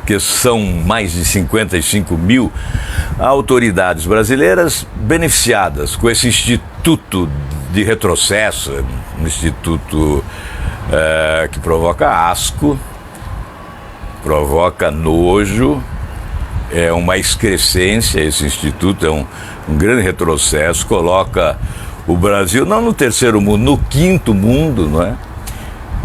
que são mais de 55 mil autoridades brasileiras beneficiadas com esse instituto de retrocesso, um instituto que provoca asco, provoca nojo, é uma excrescência. Esse instituto é um grande retrocesso, coloca o Brasil não no terceiro mundo, no quinto mundo, não é?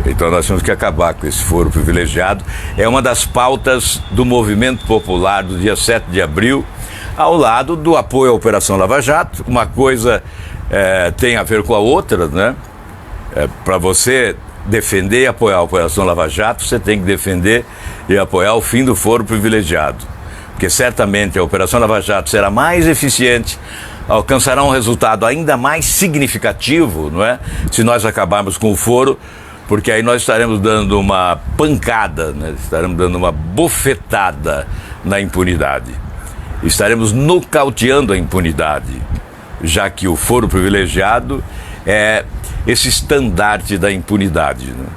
Então nós temos que acabar com esse foro privilegiado. É uma das pautas do movimento popular do dia 7 de abril, ao lado do apoio à Operação Lava Jato. Uma coisa tem a ver com a outra, né? Para você defender e apoiar a Operação Lava Jato, você tem que defender e apoiar o fim do foro privilegiado. Porque certamente a Operação Lava Jato será mais eficiente, alcançará um resultado ainda mais significativo, não é? Se nós acabarmos com o foro, porque aí nós estaremos dando uma pancada, né? Estaremos dando uma bofetada na impunidade. Estaremos nocauteando a impunidade, já que o foro privilegiado é esse estandarte da impunidade, né?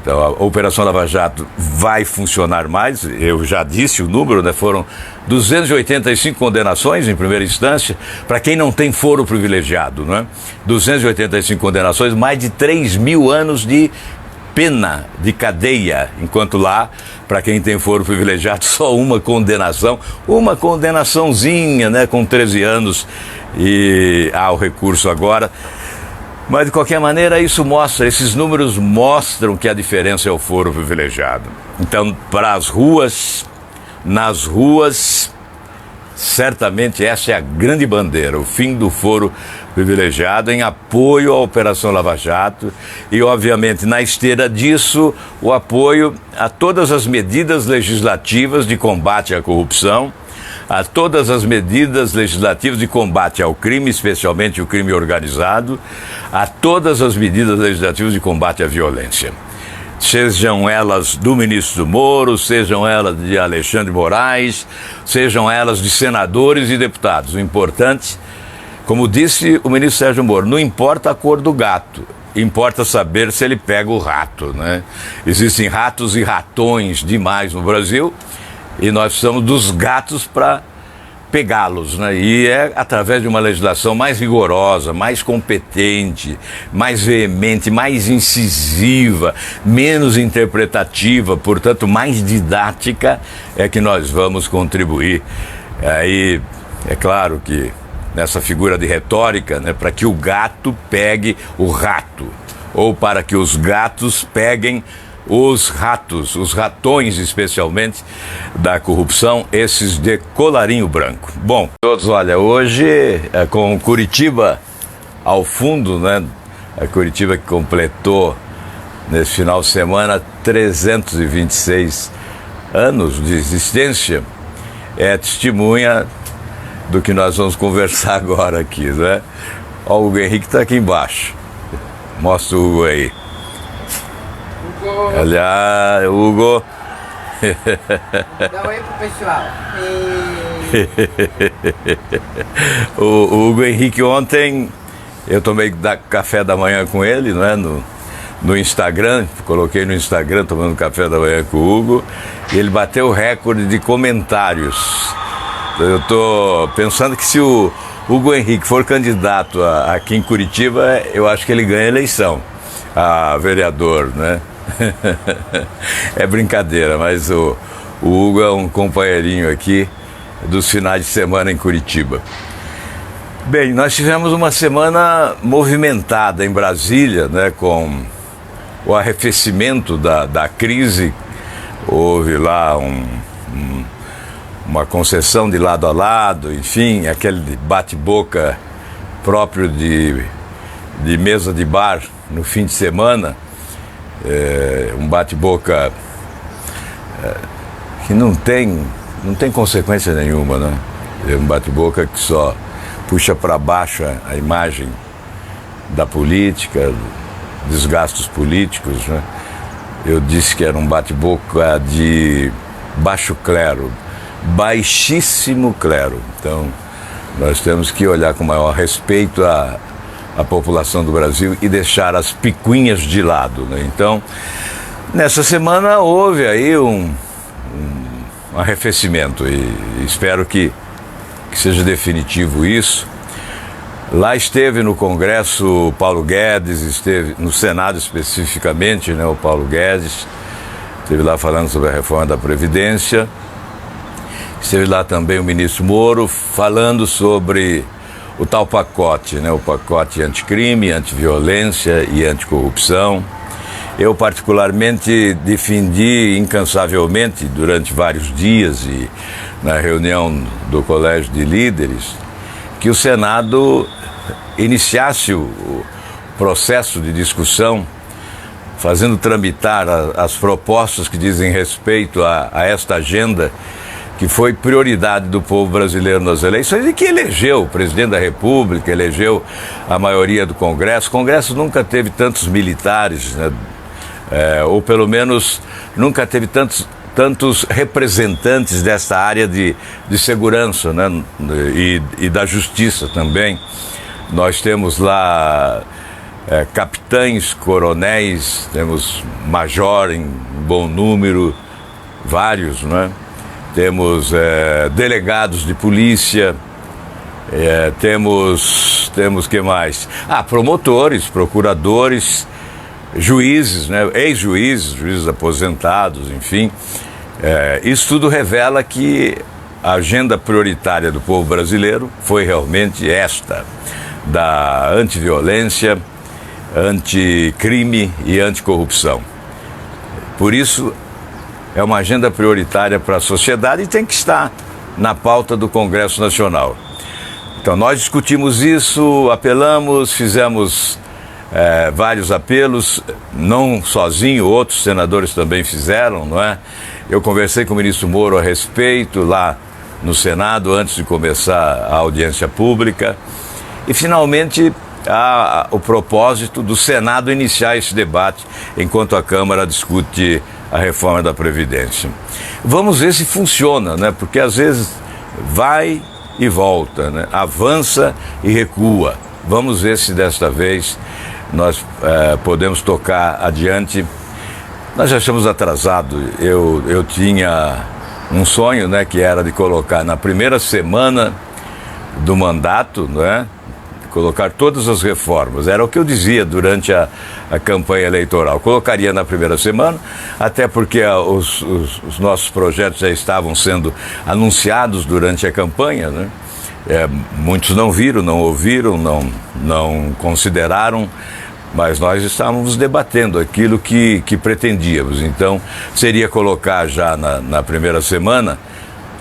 Então, a Operação Lava Jato vai funcionar mais. Eu já disse o número, né? Foram 285 condenações em primeira instância, para quem não tem foro privilegiado, né? 285 condenações, mais de 3 mil anos de pena, de cadeia, enquanto lá, para quem tem foro privilegiado, só uma condenaçãozinha, né? Com 13 anos, e há o recurso agora. Mas, de qualquer maneira, esses números mostram que a diferença é o foro privilegiado. Então, nas ruas, certamente essa é a grande bandeira, o fim do foro privilegiado em apoio à Operação Lava Jato e, obviamente, na esteira disso, o apoio a todas as medidas legislativas de combate à corrupção, a todas as medidas legislativas de combate ao crime, especialmente o crime organizado, a todas as medidas legislativas de combate à violência. Sejam elas do ministro Moro, sejam elas de Alexandre Moraes, sejam elas de senadores e deputados. O importante, como disse o ministro Sérgio Moro, não importa a cor do gato, importa saber se ele pega o rato, né? Existem ratos e ratões demais no Brasil, e nós precisamos dos gatos para pegá-los, né? E é através de uma legislação mais rigorosa, mais competente, mais veemente, mais incisiva, menos interpretativa, portanto mais didática, é que nós vamos contribuir. Aí, é claro que nessa figura de retórica, né, para que o gato pegue o rato, ou para que os gatos peguem os ratos, os ratões especialmente da corrupção, esses de colarinho branco. Bom, todos, olha, hoje com Curitiba ao fundo, né? A Curitiba que completou nesse final de semana 326 anos de existência, é testemunha do que nós vamos conversar agora aqui, né? Ó, o Hugo Henrique está aqui embaixo. Mostra o Hugo aí. Olha, Hugo. Dá um oi pro pessoal. O Hugo Henrique, ontem eu tomei café da manhã com ele, não é? No Instagram, coloquei no Instagram tomando café da manhã com o Hugo, e ele bateu o recorde de comentários. Eu estou pensando que se o Hugo Henrique for candidato aqui em Curitiba, eu acho que ele ganha a eleição a vereador, né? É brincadeira, mas o Hugo é um companheirinho aqui dos finais de semana em Curitiba. Bem, nós tivemos uma semana movimentada em Brasília, né, com o arrefecimento da crise. Houve lá uma concessão de lado a lado, enfim, aquele bate-boca próprio de mesa de bar no fim de semana. Um bate-boca que não tem consequência nenhuma, né? É um bate-boca que só puxa para baixo a imagem da política, dos gastos políticos, né? Eu disse que era um bate-boca de baixo clero, baixíssimo clero. Então, nós temos que olhar com maior respeito à população do Brasil e deixar as picuinhas de lado, né? Então, nessa semana houve aí arrefecimento e espero que seja definitivo isso. Lá esteve no Congresso Paulo Guedes, esteve no Senado especificamente, né, o Paulo Guedes, esteve lá falando sobre a reforma da Previdência. Esteve lá também o ministro Moro falando sobre o tal pacote, né, o pacote anticrime, antiviolência e anticorrupção. Eu particularmente defendi incansavelmente durante vários dias e na reunião do Colégio de Líderes que o Senado iniciasse o processo de discussão, fazendo tramitar as propostas que dizem respeito a esta agenda que foi prioridade do povo brasileiro nas eleições e que elegeu o presidente da República, elegeu a maioria do Congresso. O Congresso nunca teve tantos militares, né? Ou pelo menos nunca teve tantos representantes desta área de segurança, né? E da justiça também. Nós temos lá capitães, coronéis, temos major em bom número, vários, né? Temos delegados de polícia, temos que mais? Promotores, procuradores, juízes, né? Ex-juízes, juízes aposentados, enfim. Isso tudo revela que a agenda prioritária do povo brasileiro foi realmente esta, da antiviolência, anticrime e anticorrupção. Por isso, é uma agenda prioritária para a sociedade e tem que estar na pauta do Congresso Nacional. Então, nós discutimos isso, apelamos, fizemos vários apelos, não sozinho, outros senadores também fizeram, não é? Eu conversei com o ministro Moro a respeito lá no Senado, antes de começar a audiência pública, e finalmente há o propósito do Senado iniciar esse debate enquanto a Câmara discute a reforma da Previdência. Vamos ver se funciona, né? Porque às vezes vai e volta, né? Avança e recua. Vamos ver se desta vez nós podemos tocar adiante. Nós já estamos atrasados. Eu tinha um sonho, né, que era de colocar na primeira semana do mandato, né, colocar todas as reformas. Era o que eu dizia durante a campanha eleitoral. Colocaria na primeira semana, até porque os nossos projetos já estavam sendo anunciados durante a campanha, né? Muitos não viram, não ouviram, não consideraram, mas nós estávamos debatendo aquilo que pretendíamos. Então, seria colocar já na primeira semana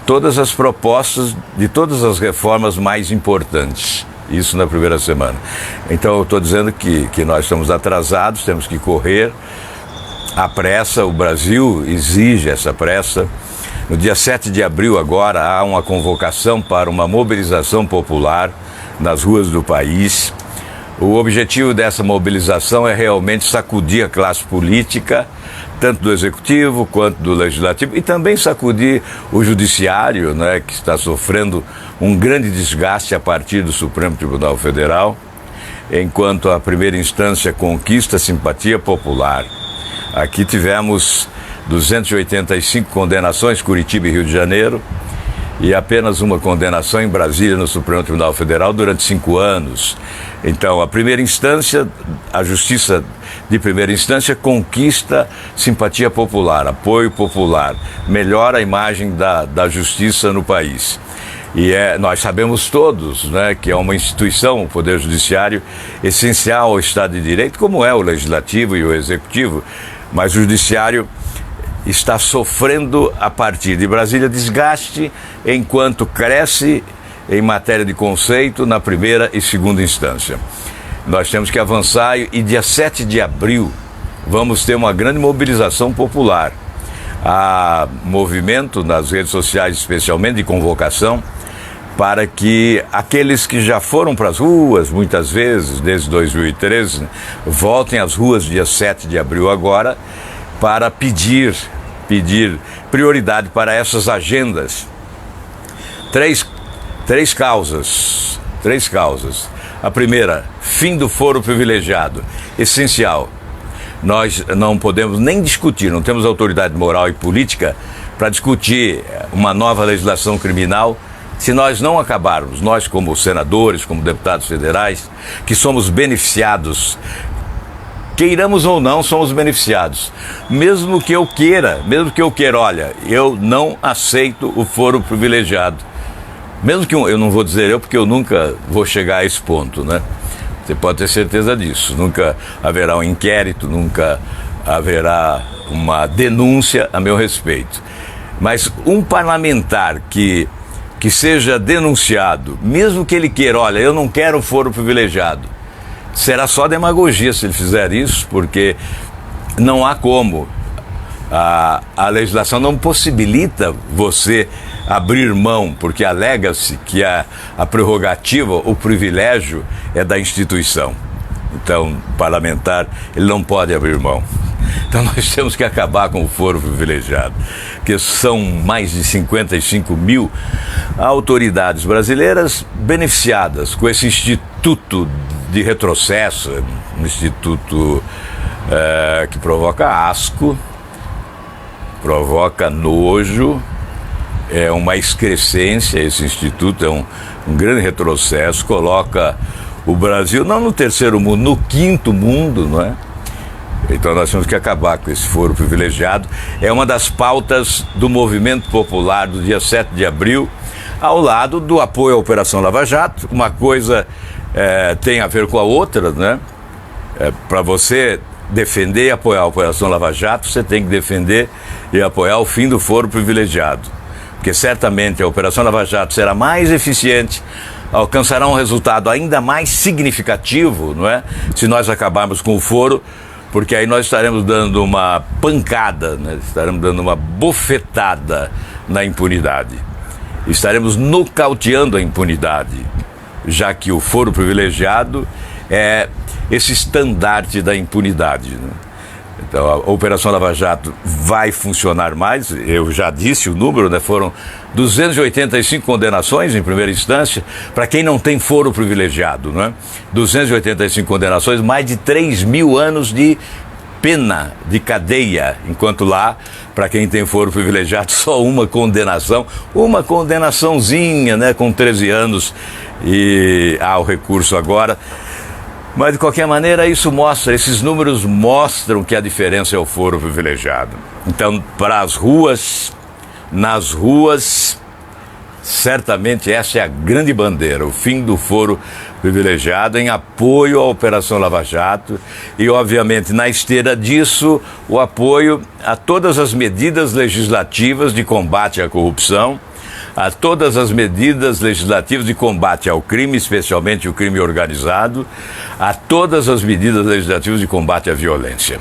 todas as propostas de todas as reformas mais importantes. Isso na primeira semana. Então, eu estou dizendo que nós estamos atrasados, temos que correr. A pressa, o Brasil exige essa pressa. No dia 7 de abril, agora, há uma convocação para uma mobilização popular nas ruas do país. O objetivo dessa mobilização é realmente sacudir a classe política, tanto do Executivo quanto do Legislativo, e também sacudir o Judiciário, né, que está sofrendo um grande desgaste a partir do Supremo Tribunal Federal, enquanto a primeira instância conquista a simpatia popular. Aqui tivemos 285 condenações, Curitiba e Rio de Janeiro, e apenas uma condenação em Brasília, no Supremo Tribunal Federal, durante 5 anos. Então, a primeira instância, a justiça de primeira instância conquista simpatia popular, apoio popular, melhora a imagem da justiça no país. E nós sabemos todos, né, que é uma instituição, o Poder Judiciário, essencial ao Estado de Direito, como é o Legislativo e o Executivo, mas o Judiciário está sofrendo, a partir de Brasília, desgaste enquanto cresce em matéria de conceito na primeira e segunda instância. Nós temos que avançar e dia 7 de abril vamos ter uma grande mobilização popular. Há movimento nas redes sociais, especialmente de convocação, para que aqueles que já foram para as ruas, muitas vezes, desde 2013, voltem às ruas dia 7 de abril agora, para pedir prioridade para essas agendas. Três causas. A primeira, fim do foro privilegiado, essencial. nós não podemos nem discutir, não temos autoridade moral e política para discutir uma nova legislação criminal se nós não acabarmos, nós como senadores, como deputados federais, que somos beneficiados, queiramos ou não, somos beneficiados. Mesmo que eu queira, olha, eu não aceito o foro privilegiado. Mesmo que eu não vou dizer eu, porque eu nunca vou chegar a esse ponto, né? Você pode ter certeza disso. Nunca haverá um inquérito, nunca haverá uma denúncia a meu respeito. Mas um parlamentar que seja denunciado, mesmo que ele queira, olha, eu não quero foro privilegiado, será só demagogia se ele fizer isso, porque não há como. A legislação não possibilita você abrir mão, porque alega-se que a prerrogativa, o privilégio é da instituição. Então, o parlamentar, ele não pode abrir mão. Então, nós temos que acabar com o foro privilegiado, que são mais de 55 mil autoridades brasileiras beneficiadas com esse instituto de retrocesso, um instituto que provoca asco, provoca nojo, é uma excrescência. Esse instituto é um grande retrocesso, coloca o Brasil não no terceiro mundo, no quinto mundo, não é? Então nós temos que acabar com esse foro privilegiado. É uma das pautas do movimento popular do dia 7 de abril, ao lado do apoio à Operação Lava Jato. Uma coisa tem a ver com a outra, né? Para você defender e apoiar a Operação Lava Jato, você tem que defender e apoiar o fim do foro privilegiado. Porque certamente a Operação Lava Jato será mais eficiente, alcançará um resultado ainda mais significativo, não é? Se nós acabarmos com o foro, porque aí nós estaremos dando uma pancada, né? Estaremos dando uma bofetada na impunidade. Estaremos nocauteando a impunidade, já que o foro privilegiado é esse estandarte da impunidade, né? Então, a Operação Lava Jato vai funcionar mais. Eu já disse o número, né? Foram 285 condenações em primeira instância, para quem não tem foro privilegiado, né? 285 condenações, mais de 3 mil anos de pena, de cadeia, enquanto lá, para quem tem foro privilegiado, só uma condenaçãozinha, né? Com 13 anos, e há o recurso agora. Mas, de qualquer maneira, esses números mostram que a diferença é o foro privilegiado. Então, nas ruas, certamente essa é a grande bandeira, o fim do foro privilegiado, em apoio à Operação Lava Jato e, obviamente, na esteira disso, o apoio a todas as medidas legislativas de combate à corrupção, a todas as medidas legislativas de combate ao crime, especialmente o crime organizado, a todas as medidas legislativas de combate à violência.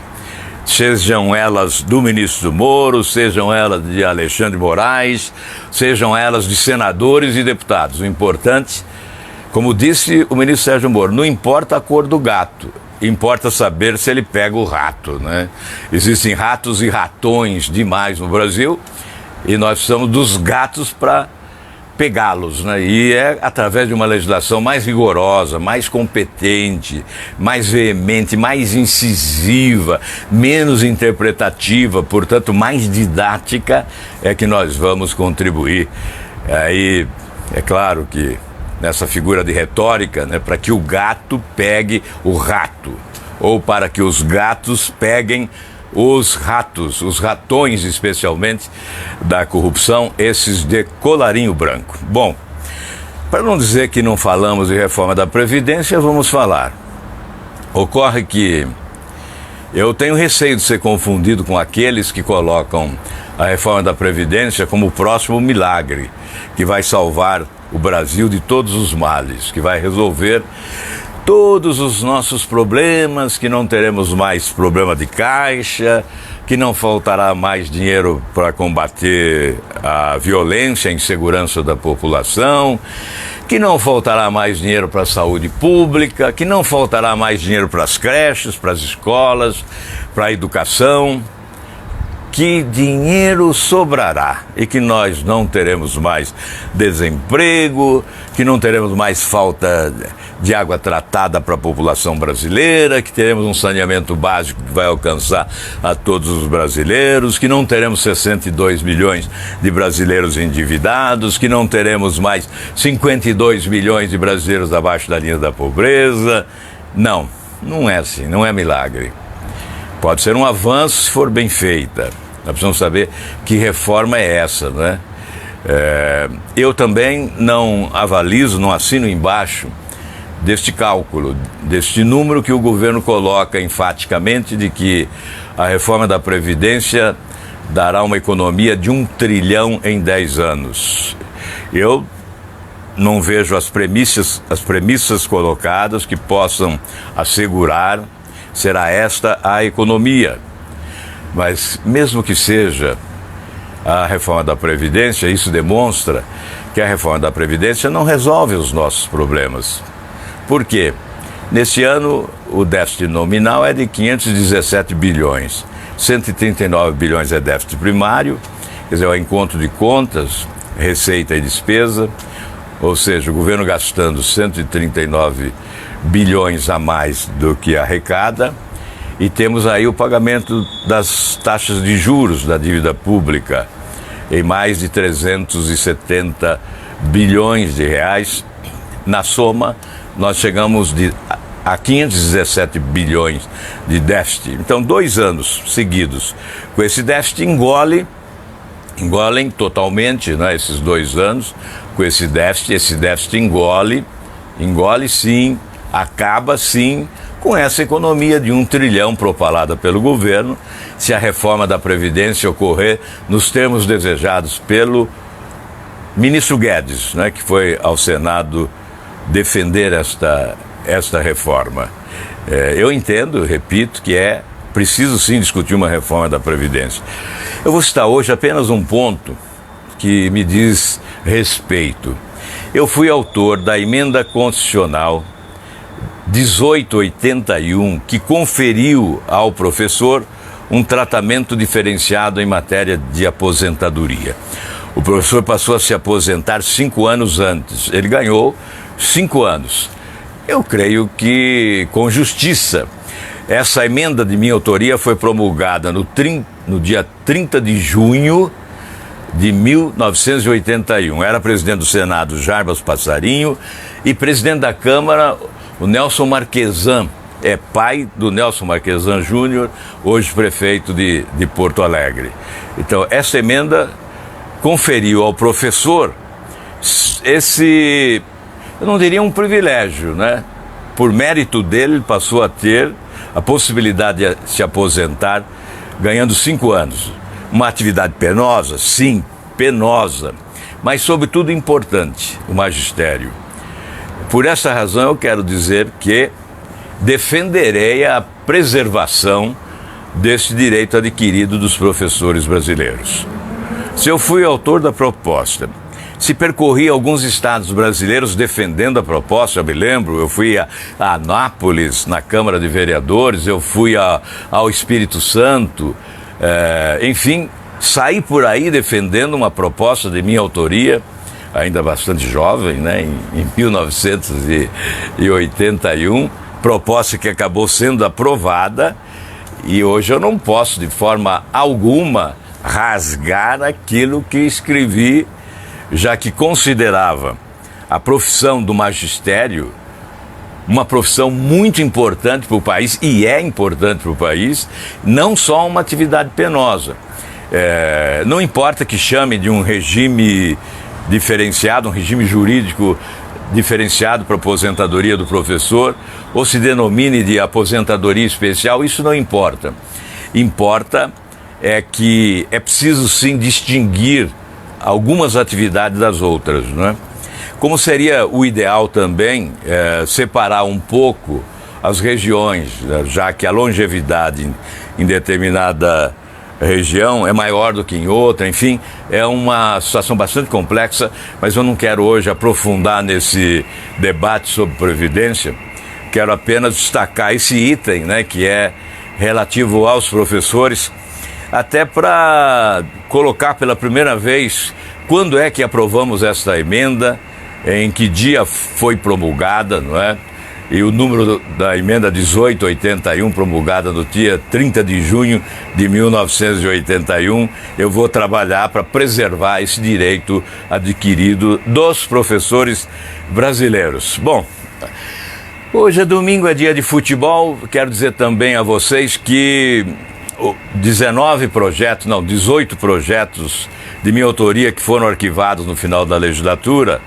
Sejam elas do ministro Moro, sejam elas de Alexandre Moraes, sejam elas de senadores e deputados. O importante, como disse o ministro Sérgio Moro, não importa a cor do gato, importa saber se ele pega o rato, né? Existem ratos e ratões demais no Brasil, e nós precisamos dos gatos para pegá-los, né? E é através de uma legislação mais rigorosa, mais competente, mais veemente, mais incisiva, menos interpretativa, portanto mais didática, é que nós vamos contribuir. Aí, é claro que nessa figura de retórica, né, para que o gato pegue o rato, ou para que os gatos peguem os ratos, os ratões especialmente da corrupção, esses de colarinho branco. Bom, para não dizer que não falamos de reforma da Previdência, vamos falar. Ocorre que eu tenho receio de ser confundido com aqueles que colocam a reforma da Previdência como o próximo milagre, que vai salvar o Brasil de todos os males, que vai resolver todos os nossos problemas, que não teremos mais problema de caixa, que não faltará mais dinheiro para combater a violência e a insegurança da população, que não faltará mais dinheiro para a saúde pública, que não faltará mais dinheiro para as creches, para as escolas, para a educação, que dinheiro sobrará e que nós não teremos mais desemprego, que não teremos mais falta de água tratada para a população brasileira, que teremos um saneamento básico que vai alcançar a todos os brasileiros, que não teremos 62 milhões de brasileiros endividados, que não teremos mais 52 milhões de brasileiros abaixo da linha da pobreza. Não, não é assim, não é milagre. Pode ser um avanço se for bem feita. Nós precisamos saber que reforma é essa, né? Eu também não avalizo, não assino embaixo deste cálculo, deste número que o governo coloca enfaticamente de que a reforma da Previdência dará uma economia de 1 trilhão em 10 anos. Eu não vejo as premissas colocadas que possam assegurar será esta a economia. Mas mesmo que seja a reforma da Previdência, isso demonstra que a reforma da Previdência não resolve os nossos problemas. Por quê? Neste ano, o déficit nominal é de 517 bilhões. 139 bilhões é déficit primário, quer dizer, é o encontro de contas, receita e despesa, ou seja, o governo gastando 139 bilhões a mais do que arrecada. E temos aí o pagamento das taxas de juros da dívida pública em mais de 370 bilhões de reais. Na soma, nós chegamos a 517 bilhões de déficit. Então, 2 anos seguidos com esse déficit engolem totalmente, né, esses 2 anos com esse déficit engole sim, acaba sim com essa economia de 1 trilhão propalada pelo governo, se a reforma da Previdência ocorrer nos termos desejados pelo ministro Guedes, né, que foi ao Senado defender esta reforma. Eu entendo, repito, que é preciso sim discutir uma reforma da Previdência. Eu vou citar hoje apenas um ponto que me diz respeito. Eu fui autor da emenda constitucional 1881, que conferiu ao professor um tratamento diferenciado em matéria de aposentadoria. O professor passou a se aposentar 5 anos antes. Ele ganhou 5 anos. Eu creio que com justiça. Essa emenda de minha autoria foi promulgada no dia 30 de junho de 1981. Era presidente do Senado Jarbas Passarinho e presidente da Câmara o Nelson Marquesan, é pai do Nelson Marquesan Júnior, hoje prefeito de Porto Alegre. Então, essa emenda conferiu ao professor esse, eu não diria um privilégio, né? Por mérito dele, ele passou a ter a possibilidade de se aposentar ganhando 5 anos. Uma atividade penosa? Sim, penosa, mas sobretudo importante, o magistério. Por essa razão eu quero dizer que defenderei a preservação desse direito adquirido dos professores brasileiros. Se eu fui autor da proposta, se percorri alguns estados brasileiros defendendo a proposta, eu me lembro, eu fui a Anápolis, na Câmara de Vereadores, eu fui ao Espírito Santo, enfim, saí por aí defendendo uma proposta de minha autoria, ainda bastante jovem, né, em 1981, proposta que acabou sendo aprovada, e hoje eu não posso, de forma alguma, rasgar aquilo que escrevi, já que considerava a profissão do magistério uma profissão muito importante para o país, e é importante para o país, não só uma atividade penosa. Não importa que chame de um regime diferenciado, um regime jurídico diferenciado para a aposentadoria do professor, ou se denomine de aposentadoria especial, isso não importa. Importa é que é preciso sim distinguir algumas atividades das outras, né? Como seria o ideal também separar um pouco as regiões, já que a longevidade em determinada região é maior do que em outra, enfim, é uma situação bastante complexa, mas eu não quero hoje aprofundar nesse debate sobre Previdência, quero apenas destacar esse item, né, que é relativo aos professores. até para colocar pela primeira vez quando é que aprovamos esta emenda, em que dia foi promulgada, não é? E o número da emenda 1881, promulgada no dia 30 de junho de 1981, eu vou trabalhar para preservar esse direito adquirido dos professores brasileiros. Bom, hoje é domingo, é dia de futebol. Quero dizer também a vocês que 18 projetos de minha autoria que foram arquivados no final da legislatura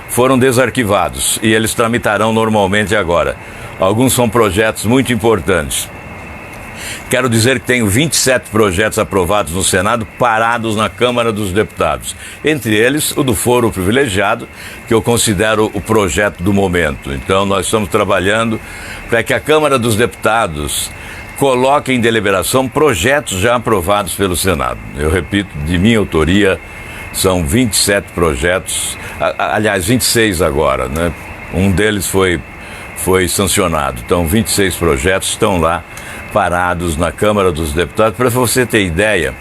foram desarquivados e eles tramitarão normalmente agora. Alguns são projetos muito importantes. Quero dizer que tenho 27 projetos aprovados no Senado, parados na Câmara dos Deputados. Entre eles, o do foro privilegiado, que eu considero o projeto do momento. Então, nós estamos trabalhando para que a Câmara dos Deputados coloque em deliberação projetos já aprovados pelo Senado. Eu repito, de minha autoria, são 27 projetos, aliás, 26 agora, né? Um deles foi sancionado. Então, 26 projetos estão lá parados na Câmara dos Deputados. Para você ter ideia,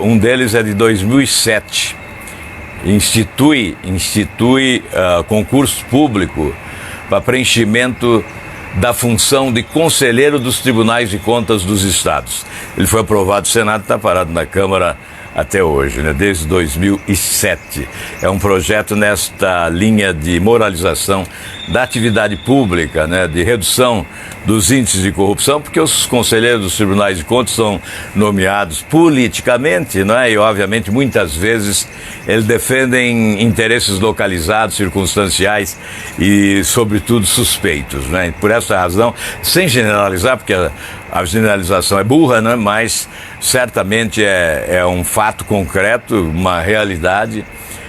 um deles é de 2007. Institui concurso público para preenchimento da função de conselheiro dos tribunais de contas dos estados. Ele foi aprovado no Senado, está parado na Câmara até hoje, né? Desde 2007. É um projeto nesta linha de moralização da atividade pública, né? De redução dos índices de corrupção, porque os conselheiros dos tribunais de contas são nomeados politicamente, né? E, obviamente, muitas vezes eles defendem interesses localizados, circunstanciais e, sobretudo, suspeitos, né? Por essa razão, sem generalizar, porque a generalização é burra, né? Mas certamente é um fato concreto, uma realidade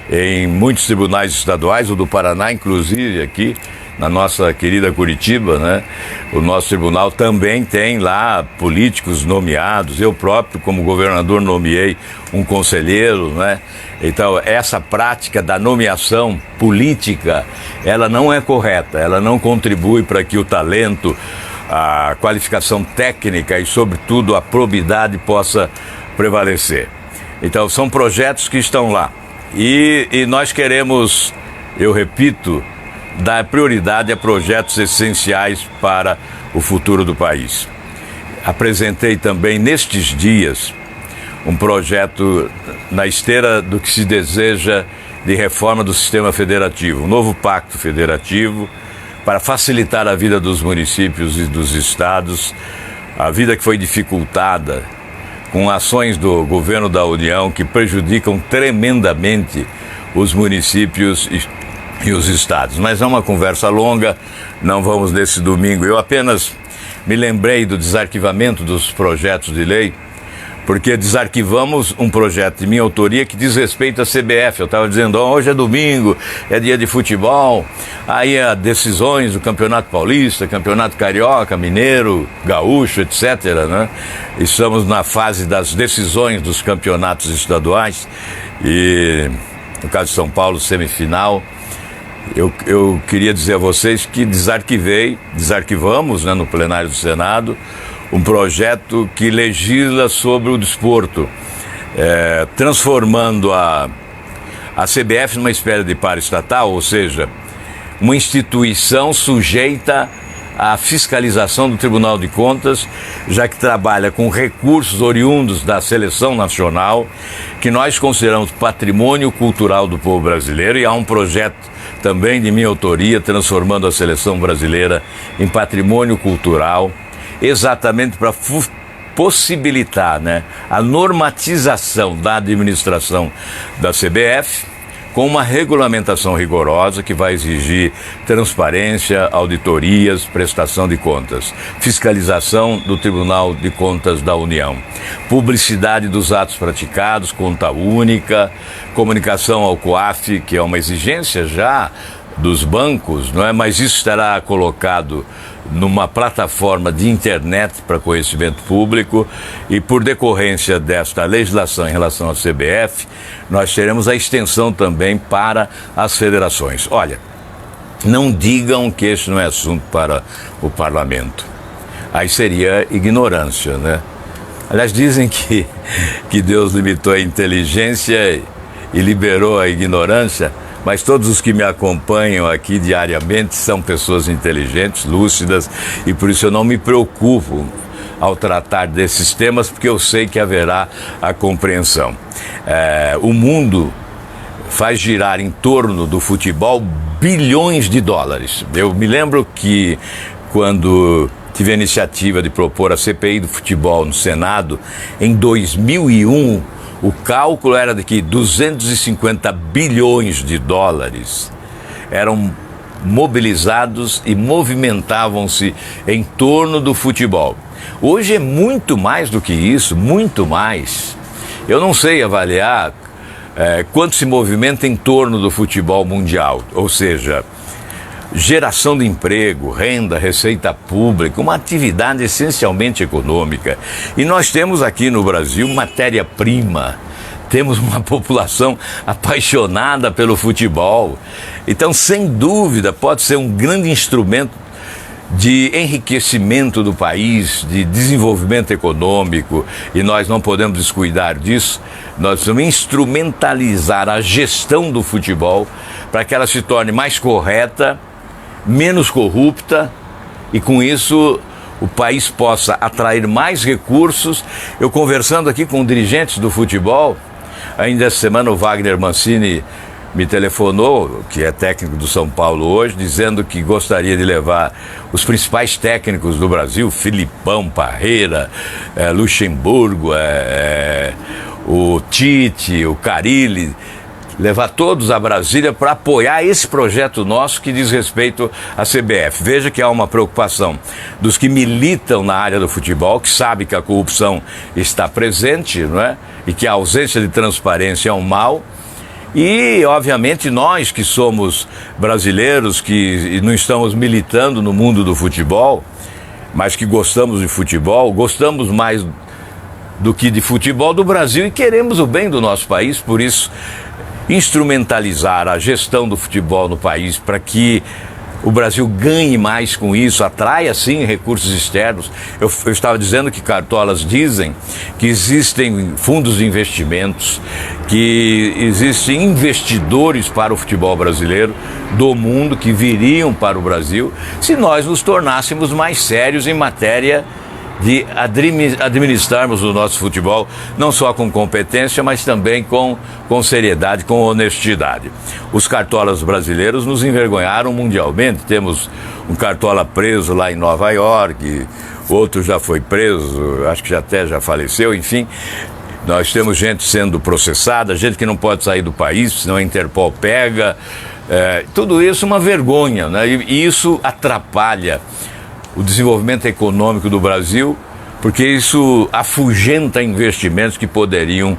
em muitos tribunais estaduais, o do Paraná, inclusive aqui na nossa querida Curitiba, né? O nosso tribunal também tem lá políticos nomeados. Eu próprio, como governador, nomeei um conselheiro, né? Então, essa prática da nomeação política, ela não é correta, ela não contribui para que o talento, a qualificação técnica e, sobretudo, a probidade possa prevalecer. Então, são projetos que estão lá. E nós queremos, eu repito, dar prioridade a projetos essenciais para o futuro do país. Apresentei também, nestes dias, um projeto na esteira do que se deseja de reforma do sistema federativo, um novo pacto federativo, para facilitar a vida dos municípios e dos estados, a vida que foi dificultada com ações do governo da União que prejudicam tremendamente os municípios e os estados. Mas é uma conversa longa, não vamos nesse domingo. Eu apenas me lembrei do desarquivamento dos projetos de lei, porque desarquivamos um projeto de minha autoria que diz respeito à CBF. Eu estava dizendo, hoje é domingo, é dia de futebol, aí há decisões do Campeonato Paulista, Campeonato Carioca, Mineiro, Gaúcho, etc., né? Estamos na fase das decisões dos campeonatos estaduais e, no caso de São Paulo, semifinal. Eu queria dizer a vocês que desarquivamos, né, no plenário do Senado, um projeto que legisla sobre o desporto, transformando a CBF numa espécie de paraestatal, ou seja, uma instituição sujeita à fiscalização do Tribunal de Contas, já que trabalha com recursos oriundos da seleção nacional, que nós consideramos patrimônio cultural do povo brasileiro, e há um projeto também de minha autoria, transformando a seleção brasileira em patrimônio cultural, exatamente para possibilitar, né, a normatização da administração da CBF com uma regulamentação rigorosa que vai exigir transparência, auditorias, prestação de contas, fiscalização do Tribunal de Contas da União, publicidade dos atos praticados, conta única, comunicação ao COAF, que é uma exigência já dos bancos, não é? Mas isso estará colocado numa plataforma de internet para conhecimento público e, por decorrência desta legislação em relação à CBF, nós teremos a extensão também para as federações. Olha, não digam que este não é assunto para o parlamento. Aí seria ignorância, né? Aliás, dizem que Deus limitou a inteligência e liberou a ignorância, mas todos os que me acompanham aqui diariamente são pessoas inteligentes, lúcidas, e por isso eu não me preocupo ao tratar desses temas, porque eu sei que haverá a compreensão. O mundo faz girar em torno do futebol bilhões de dólares. Eu me lembro que quando tive a iniciativa de propor a CPI do futebol no Senado, em 2001, o cálculo era de que 250 bilhões de dólares eram mobilizados e movimentavam-se em torno do futebol. Hoje é muito mais do que isso, muito mais. Eu não sei avaliar quanto se movimenta em torno do futebol mundial, ou seja, geração de emprego, renda, receita pública, uma atividade essencialmente econômica. E nós temos aqui no Brasil matéria-prima, temos uma população apaixonada pelo futebol. Então, sem dúvida, pode ser um grande instrumento de enriquecimento do país, de desenvolvimento econômico, e nós não podemos descuidar disso. Nós precisamos instrumentalizar a gestão do futebol para que ela se torne mais correta, menos corrupta, e com isso o país possa atrair mais recursos. Eu conversando aqui com dirigentes do futebol, ainda essa semana o Wagner Mancini me telefonou, que é técnico do São Paulo hoje, dizendo que gostaria de levar os principais técnicos do Brasil, Filipão, Parreira, Luxemburgo, o Tite, o Carille, levar todos a Brasília para apoiar esse projeto nosso que diz respeito à CBF. Veja que há uma preocupação dos que militam na área do futebol, que sabem que a corrupção está presente, não é? E que a ausência de transparência é um mal. E, obviamente, nós que somos brasileiros, que não estamos militando no mundo do futebol, mas que gostamos de futebol, gostamos mais do que de futebol do Brasil e queremos o bem do nosso país. Por isso, instrumentalizar a gestão do futebol no país para que o Brasil ganhe mais com isso, atraia sim recursos externos. Eu estava dizendo que cartolas dizem que existem fundos de investimentos, que existem investidores para o futebol brasileiro do mundo que viriam para o Brasil se nós nos tornássemos mais sérios em matéria de administrarmos o nosso futebol, não só com competência, mas também com seriedade, com honestidade. Os cartolas brasileiros nos envergonharam mundialmente. Temos um cartola preso lá em Nova York, outro já foi preso, acho que já faleceu, enfim. Nós temos gente sendo processada, gente que não pode sair do país, senão a Interpol pega. Tudo isso é uma vergonha, né? E isso atrapalha o desenvolvimento econômico do Brasil, porque isso afugenta investimentos que poderiam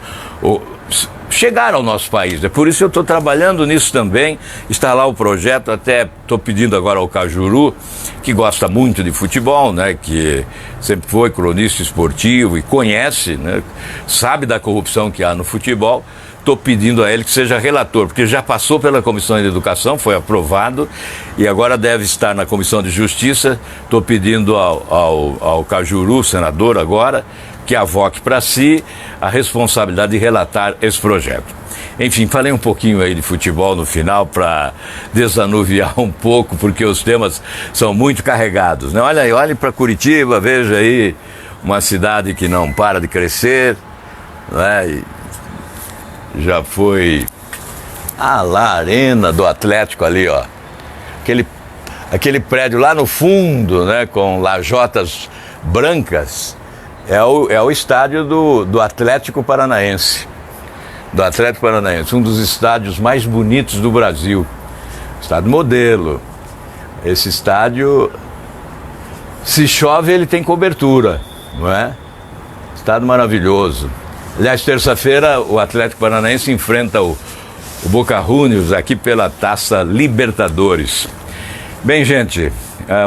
chegar ao nosso país. É por isso que eu estou trabalhando nisso também. Está lá o projeto, até estou pedindo agora ao Cajuru, que gosta muito de futebol, né, que sempre foi cronista esportivo e conhece, né, sabe da corrupção que há no futebol. Estou pedindo a ele que seja relator, porque já passou pela Comissão de Educação, foi aprovado, e agora deve estar na Comissão de Justiça. Estou pedindo ao Cajuru, senador agora, que avoque para si a responsabilidade de relatar esse projeto. Enfim, falei um pouquinho aí de futebol no final para desanuviar um pouco, porque os temas são muito carregados, né? Olhe para Curitiba, veja aí uma cidade que não para de crescer, né? Já foi lá a arena do Atlético ali, ó. Aquele prédio lá no fundo, né, com lajotas brancas, é o estádio do Atlético Paranaense. Do Atlético Paranaense, um dos estádios mais bonitos do Brasil. Estádio modelo. Esse estádio, se chove, ele tem cobertura, não é? Estádio maravilhoso. Aliás, terça-feira o Atlético Paranaense enfrenta o Boca Juniors aqui pela Taça Libertadores. Bem, gente,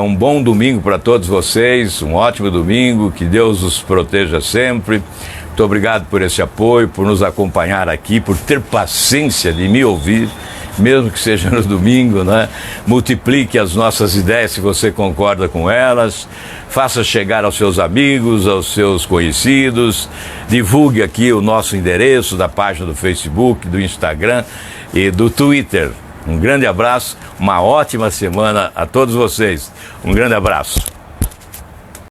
um bom domingo para todos vocês, um ótimo domingo, que Deus os proteja sempre. Muito obrigado por esse apoio, por nos acompanhar aqui, por ter paciência de me ouvir mesmo que seja no domingo, né? Multiplique as nossas ideias se você concorda com elas, faça chegar aos seus amigos, aos seus conhecidos, divulgue aqui o nosso endereço da página do Facebook, do Instagram e do Twitter. Um grande abraço, uma ótima semana a todos vocês. Um grande abraço.